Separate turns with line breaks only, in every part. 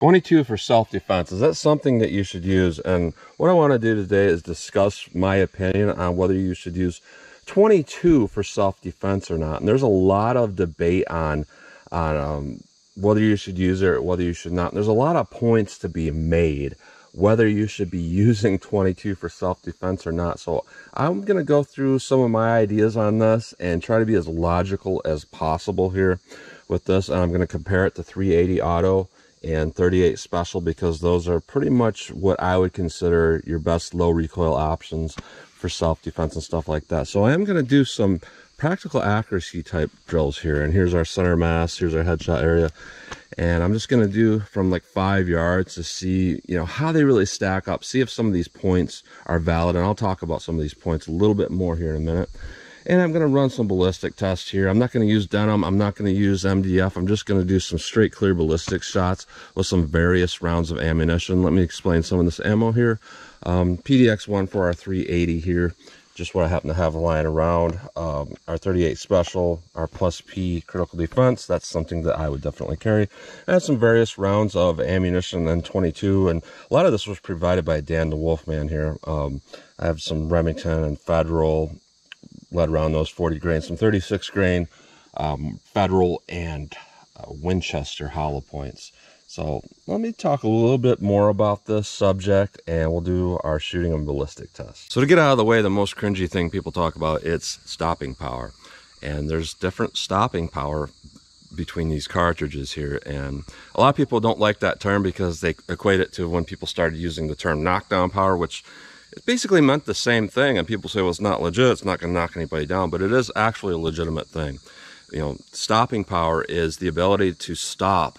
22 for self-defense, is that something that you should use? And what I want to do today is discuss my opinion on whether you should use 22 for self-defense or not. And there's a lot of debate on whether you should use it or whether you should not. There's a lot of points to be made whether you should be using 22 for self-defense or not. So I'm going to go through some of my ideas on this and try to be as logical as possible here with this. And I'm going to compare it to 380 auto and 38 special, because those are pretty much what I would consider your best low recoil options for self-defense and stuff like that. So I am going to do some practical accuracy type drills here. And here's our center mass, here's our headshot area, and I'm just going to do from like 5 yards to see, you know, how they really stack up, see if some of these points are valid. And I'll talk about some of these points a little bit more here in a minute. And I'm going to run some ballistic tests here. I'm not going to use denim. I'm not going to use MDF. I'm just going to do some straight clear ballistic shots with some various rounds of ammunition. Let me explain some of this ammo here. PDX-1 for our 380 here, just what I happen to have lying around. Our 38 special, our plus P critical defense, that's something that I would definitely carry. And some various rounds of ammunition and 22. And a lot of this was provided by Dan the Wolfman here. I have some Remington and Federal lead around those 40 grain, some 36 grain Federal and Winchester hollow points. So let me talk a little bit more about this subject, and we'll do our shooting and ballistic test. So to get out of the way, the most cringy thing people talk about, it's stopping power. And there's different stopping power between these cartridges here. And a lot of people don't like that term because they equate it to when people started using the term knockdown power, which it basically meant the same thing. And people say, well, it's not legit, it's not going to knock anybody down, but it is actually a legitimate thing. You know, stopping power is the ability to stop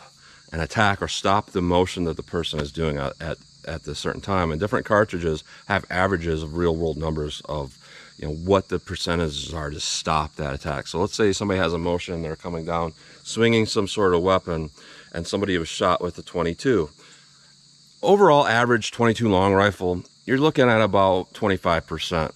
an attack or stop the motion that the person is doing at a certain time. And different cartridges have averages of real world numbers of, you know, what the percentages are to stop that attack. So let's say somebody has a motion, they're coming down swinging some sort of weapon, and somebody was shot with a 22. Overall average 22 long rifle, you're looking at about 25%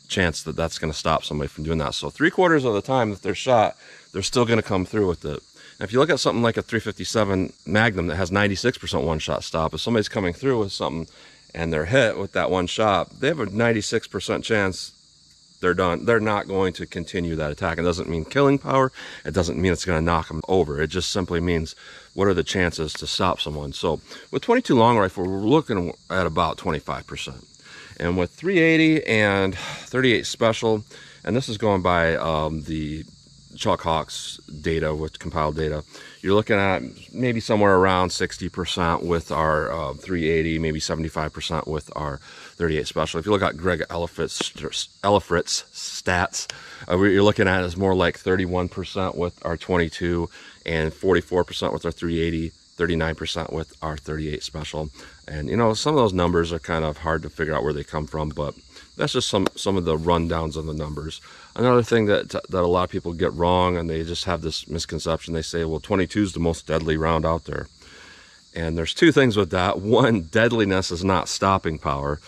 chance that that's going to stop somebody from doing that. So 3/4 of the time that they're shot, they're still going to come through with it. And if you look at something like a 357 Magnum that has 96% one-shot stop, if somebody's coming through with something and they're hit with that one shot, they have a 96% chance they're done. They're not going to continue that attack. It doesn't mean killing power. It doesn't mean it's going to knock them over. It just simply means what are the chances to stop someone. So with 22 long rifle, we're looking at about 25%. And with 380 and 38 special, and this is going by the Chuck Hawk's data with compiled data, you're looking at maybe somewhere around 60% with our 380, maybe 75% with our 38 special. If you look at Greg Elifrit's stats, what you're looking at is more like 31% with our 22 and 44% with our 380, 39% with our 38 special. And you know, some of those numbers are kind of hard to figure out where they come from, but that's just some of the rundowns of the numbers. Another thing that a lot of people get wrong, and they just have this misconception, they say, well, 22 is the most deadly round out there. And there's two things with that. One, deadliness is not stopping power.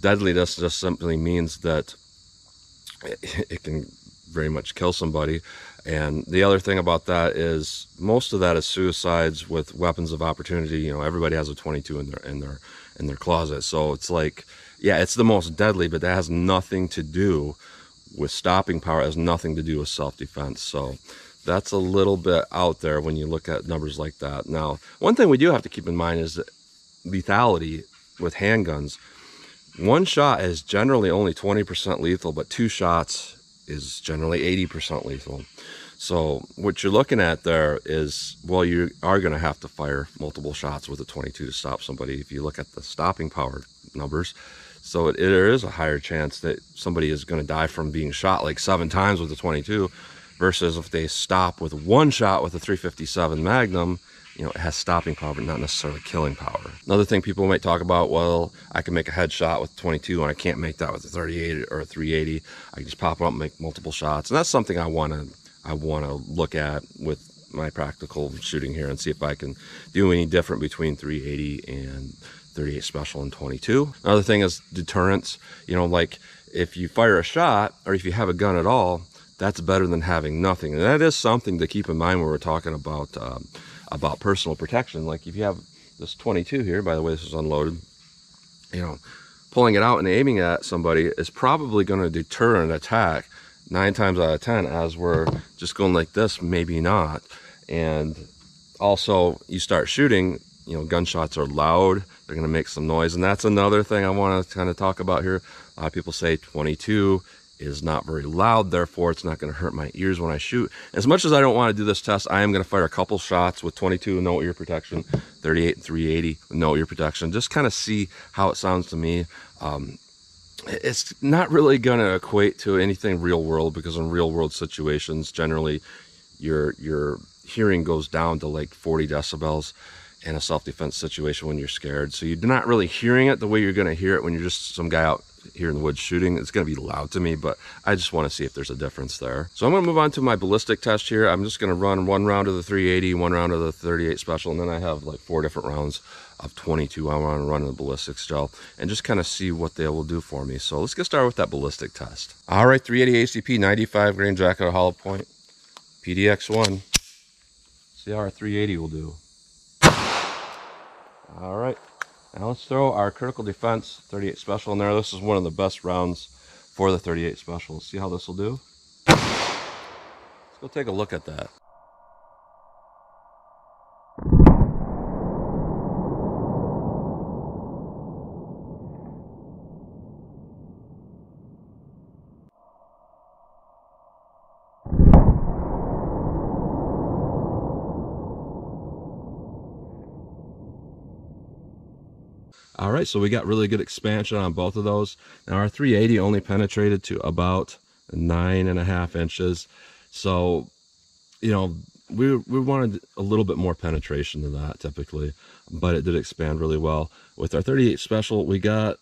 Deadliness just simply means that it can very much kill somebody. And the other thing about that is most of that is suicides with weapons of opportunity. You know, everybody has a 22 in their closet. So it's like, yeah, it's the most deadly, but that has nothing to do with stopping power. It has nothing to do with self-defense. So that's a little bit out there when you look at numbers like that. Now, one thing we do have to keep in mind is that lethality with handguns. One shot is generally only 20% lethal, but 2 shots is generally 80% lethal. So what you're looking at there is, well, you are going to have to fire multiple shots with a 22 to stop somebody if you look at the stopping power numbers. So there is a higher chance that somebody is going to die from being shot like 7 times with a 22 versus if they stop with 1 shot with a 357 Magnum, you know, it has stopping power, but not necessarily killing power. Another thing people might talk about, well, I can make a headshot with 22 and I can't make that with a 38 or a 380. I can just pop it up and make multiple shots. And that's something I want to look at with my practical shooting here and see if I can do any different between 380 and 38 special and 22. Another thing is deterrence. You know, like if you fire a shot or if you have a gun at all, that's better than having nothing. And that is something to keep in mind when we're talking about personal protection. Like if you have this 22 here, by the way, this is unloaded, you know, pulling it out and aiming at somebody is probably going to deter an attack 9 times out of 10, as we're just going like this, maybe not. And also, you start shooting, you know, gunshots are loud, they're going to make some noise, and that's another thing I want to kind of talk about here. A lot of people say 22 is not very loud, therefore it's not going to hurt my ears when I shoot. As much as I don't want to do this test, I am going to fire a couple shots with 22 with no ear protection, 38 and 380 with no ear protection, just kind of see how it sounds to me. It's not really going to equate to anything real world, because in real world situations, generally your hearing goes down to like 40 decibels in a self-defense situation when you're scared. So you're not really hearing it the way you're going to hear it when you're just some guy out here in the woods shooting. It's going to be loud to me, but I just want to see if there's a difference there. So I'm going to move on to my ballistic test here. I'm just going to run 1 round of the 380, 1 round of the 38 special, and then I have like 4 different rounds of 22 I want to run in the ballistics gel, and just kind of see what they will do for me. So let's get started with that ballistic test. All right, 380 ACP, 95 grain jacket hollow point, PDX1. See how our 380 will do. All right, now let's throw our critical defense 38 special in there. This is one of the best rounds for the 38 special. Let's see how this will do. Let's go take a look at that. All right, so we got really good expansion on both of those. Now our 380 only penetrated to about 9.5 inches. So, you know, we wanted a little bit more penetration than that typically, but it did expand really well. With our 38 special, we got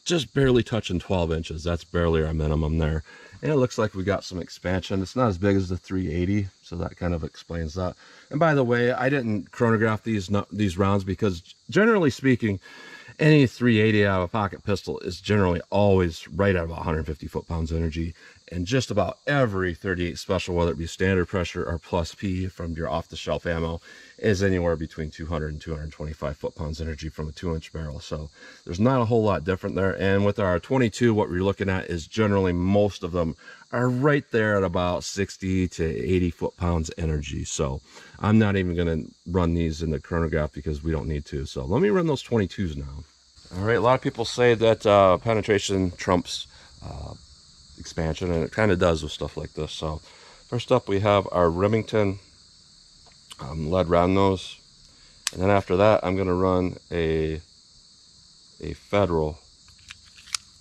just barely touching 12 inches. That's barely our minimum there. And it looks like we got some expansion. It's not as big as the 380, so that kind of explains that. And by the way, I didn't chronograph these rounds because, generally speaking, any 380 out of a pocket pistol is generally always right at about 150 foot-pounds energy. And just about every 38 special, whether it be standard pressure or plus P from your off-the-shelf ammo, is anywhere between 200 and 225 foot-pounds energy from a 2-inch barrel. So there's not a whole lot different there. And with our 22, what we're looking at is generally most of them are right there at about 60 to 80 foot-pounds energy. So I'm not even going to run these in the chronograph because we don't need to. So let me run those 22s now. All right, a lot of people say that penetration trumps expansion, and it kind of does with stuff like this. So first up, we have our Remington lead round nose, and then after that, I'm going to run a Federal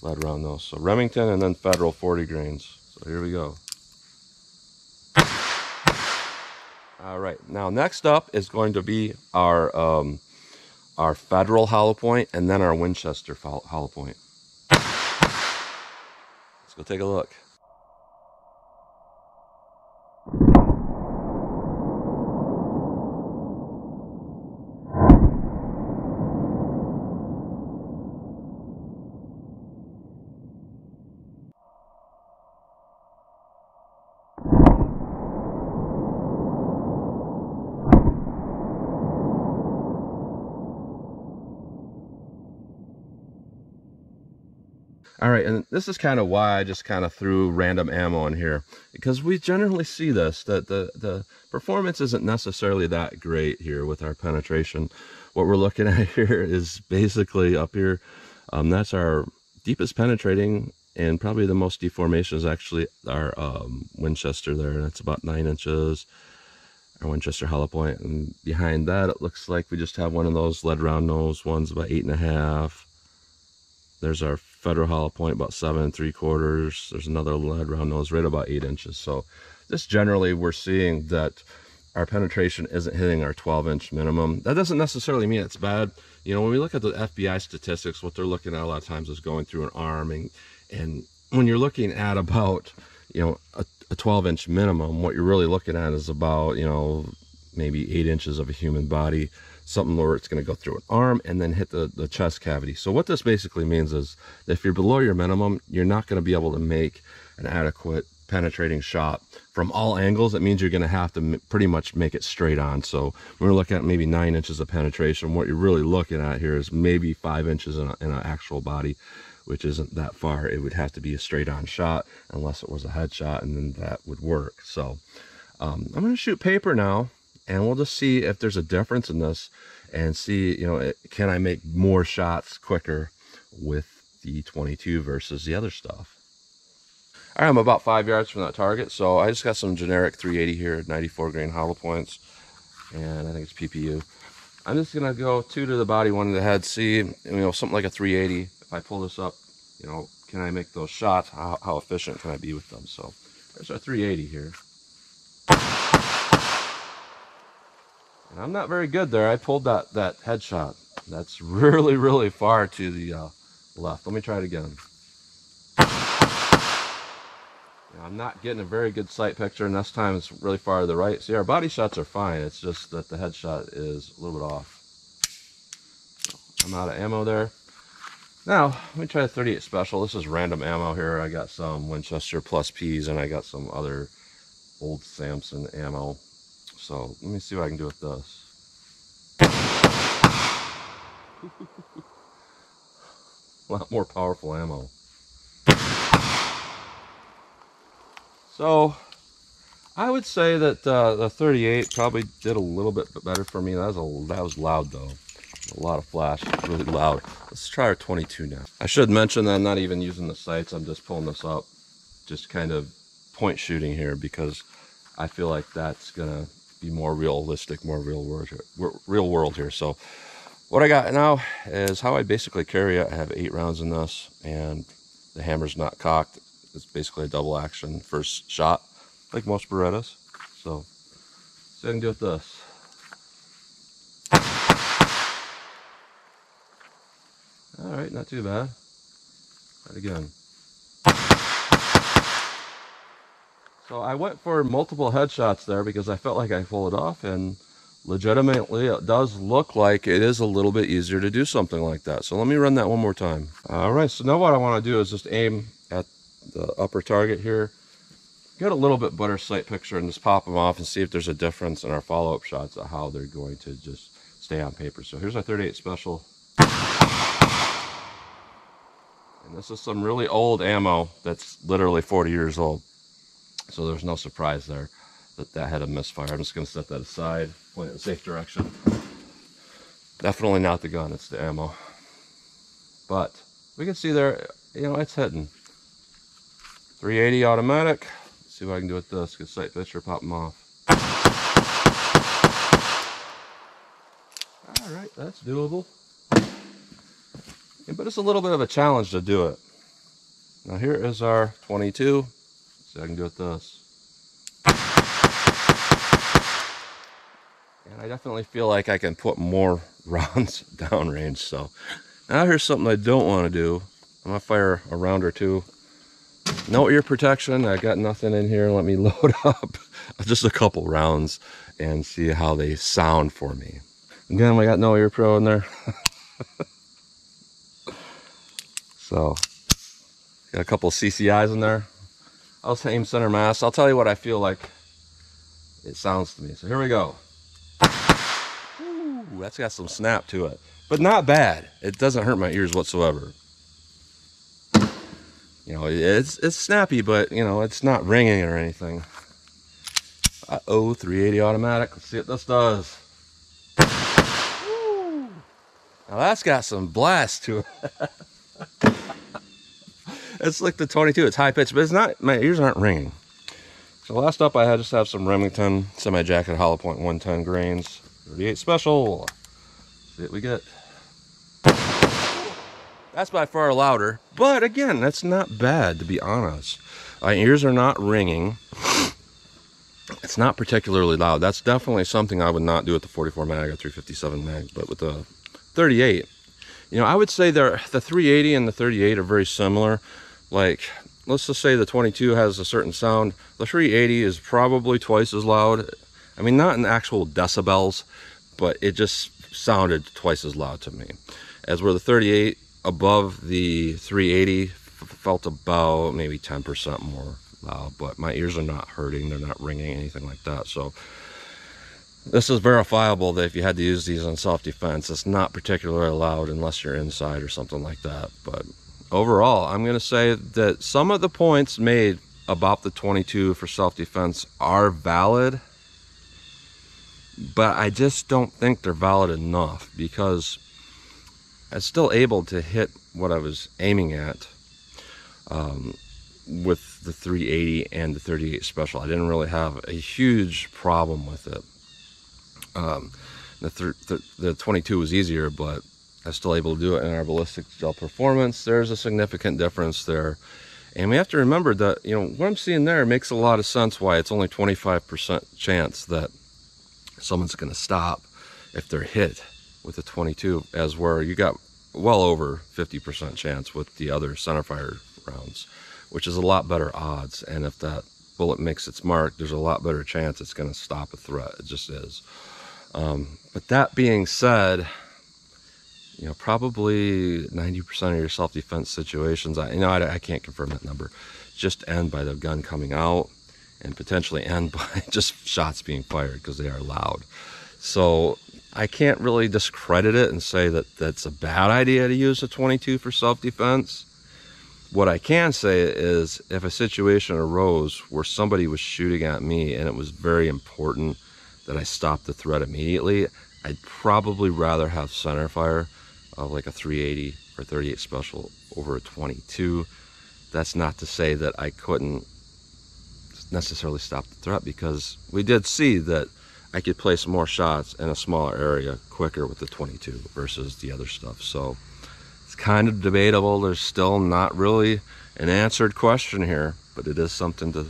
lead round nose. So Remington and then Federal 40 grains. So here we go. All right, now next up is going to be our Federal hollow point, and then our Winchester hollow point. Let's go take a look. All right, and this is kind of why I just kind of threw random ammo in here, because we generally see this, that the performance isn't necessarily that great here with our penetration. What we're looking at here is basically up here, that's our deepest penetrating, and probably the most deformation is actually our Winchester there. That's about 9 inches, our Winchester hollow point. And behind that, it looks like we just have one of those lead round nose ones, about 8.5. There's our Federal hollow point, about 7 3/4. There's another lead round nose right about 8 inches. So this generally, we're seeing that our penetration isn't hitting our 12-inch minimum. That doesn't necessarily mean it's bad. You know, when we look at the FBI statistics, what they're looking at a lot of times is going through an arm, and when you're looking at about, you know, a 12-inch minimum, what you're really looking at is about, you know, maybe 8 inches of a human body, something where it's going to go through an arm and then hit the chest cavity. So what this basically means is that if you're below your minimum, you're not going to be able to make an adequate penetrating shot from all angles, it means you're going to have to pretty much make it straight on. So we're looking at maybe 9 inches of penetration. What you're really looking at here is maybe 5 inches in an actual body, which isn't that far. It would have to be a straight on shot unless it was a headshot, and then that would work. So I'm going to shoot paper now, and we'll just see if there's a difference in this, and see, you know, can I make more shots quicker with the 22 versus the other stuff. All right, I'm about 5 yards from that target, so I just got some generic 380 here, 94 grain hollow points, and I think it's PPU. I'm just gonna go 2 to the body, 1 to the head, see, you know, something like a 380. If I pull this up, you know, can I make those shots? How efficient can I be with them? So there's our 380 here. And I'm not very good there. I pulled that headshot. That's really, really far to the left. Let me try it again. I'm not getting a very good sight picture, and this time it's really far to the right. See, our body shots are fine. It's just that the headshot is a little bit off. So I'm out of ammo there. Now, let me try the 38 Special. This is random ammo here. I got some Winchester Plus Ps, and I got some other old Samson ammo. So let me see what I can do with this. A lot more powerful ammo. So I would say that the 38 probably did a little bit better for me. That was loud though. A lot of flash, really loud. Let's try our 22 now. I should mention that I'm not even using the sights. I'm just pulling this up, just kind of point shooting here, because I feel like that's gonna be more realistic, more real world here. So what I got now is how I basically carry it. I have 8 rounds in this, and the hammer's not cocked. It's basically a double action first shot, like most Berettas. So I can do with this. All right, not too bad. Try it again. So I went for multiple headshots there because I felt like I pulled it off, and legitimately it does look like it is a little bit easier to do something like that. So let me run that one more time. All right, so now what I want to do is just aim at the upper target here, get a little bit better sight picture, and just pop them off and see if there's a difference in our follow-up shots of how they're going to just stay on paper. So here's our 38 Special. And this is some really old ammo that's literally 40 years old. So there's no surprise there that that had a misfire. I'm just going to set that aside, point it in a safe direction. Definitely not the gun, it's the ammo. But we can see there, you know, it's hitting. 380 automatic. Let's see what I can do with this. Get sight picture, pop them off. All right, that's doable. Yeah, but it's a little bit of a challenge to do it. Now here is our 22. See what I can do with this. And I definitely feel like I can put more rounds downrange. So now here's something I don't want to do. I'm gonna fire a round or two. No ear protection. I got nothing in here. Let me load up just a couple rounds and see how they sound for me. Again, we got no ear pro in there. So got a couple of CCIs in there. I'll aim center mass. I'll tell you what I feel like it sounds to me. So here we go. Ooh, that's got some snap to it, but not bad. It doesn't hurt my ears whatsoever. You know, it's snappy, but you know, it's not ringing or anything. Uh-oh, 380 automatic. Let's see what this does. Woo. Now that's got some blast to it. It's like the 22. It's high pitch, but it's not. My ears aren't ringing. So last up, I just have some Remington semi-jacket hollow point 110 grains, 38 Special. See what we get. That's by far louder, but again, that's not bad, to be honest. My ears are not ringing. It's not particularly loud. That's definitely something I would not do with the 44 mag or 357 mag, but with the 38, you know, I would say the 380 and the 38 are very similar. Like, let's just say the 22 has a certain sound. The 380 is probably twice as loud. I mean, not in actual decibels, but it just sounded twice as loud to me. As where the 38 above the 380 felt about maybe 10% more loud, but my ears are not hurting, they're not ringing, anything like that. So this is verifiable that if you had to use these on self-defense, it's not particularly loud unless you're inside or something like that. But overall, I'm going to say that some of the points made about the 22 for self-defense are valid, but I just don't think they're valid enough, because I'm still able to hit what I was aiming at with the 380 and the 38 special. I didn't really have a huge problem with it. The 22 was easier, but I was still able to do it in our ballistic gel performance. There's a significant difference there. And we have to remember that, you know, what I'm seeing there makes a lot of sense why it's only 25% chance that someone's going to stop if they're hit with a 22, as where you got well over 50% chance with the other centerfire rounds, which is a lot better odds. And if that bullet makes its mark, there's a lot better chance it's going to stop a threat. It just is. But that being said, you know, probably 90% of your self-defense situations, I can't confirm that number, just end by the gun coming out, and potentially end by just shots being fired because they are loud. So I can't really discredit it and say that that's a bad idea to use a 22 for self-defense. What I can say is, if a situation arose where somebody was shooting at me and it was very important that I stop the threat immediately, I'd probably rather have center fire of like a 380 or 38 special over a 22. That's not to say that I couldn't necessarily stop the threat, because we did see that I could place more shots in a smaller area quicker with the 22 versus the other stuff. So it's kind of debatable. There's still not really an answered question here, but it is something to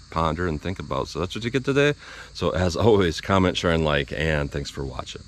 ponder and think about. So that's what you get today. So as always, comment, share, and like, and thanks for watching.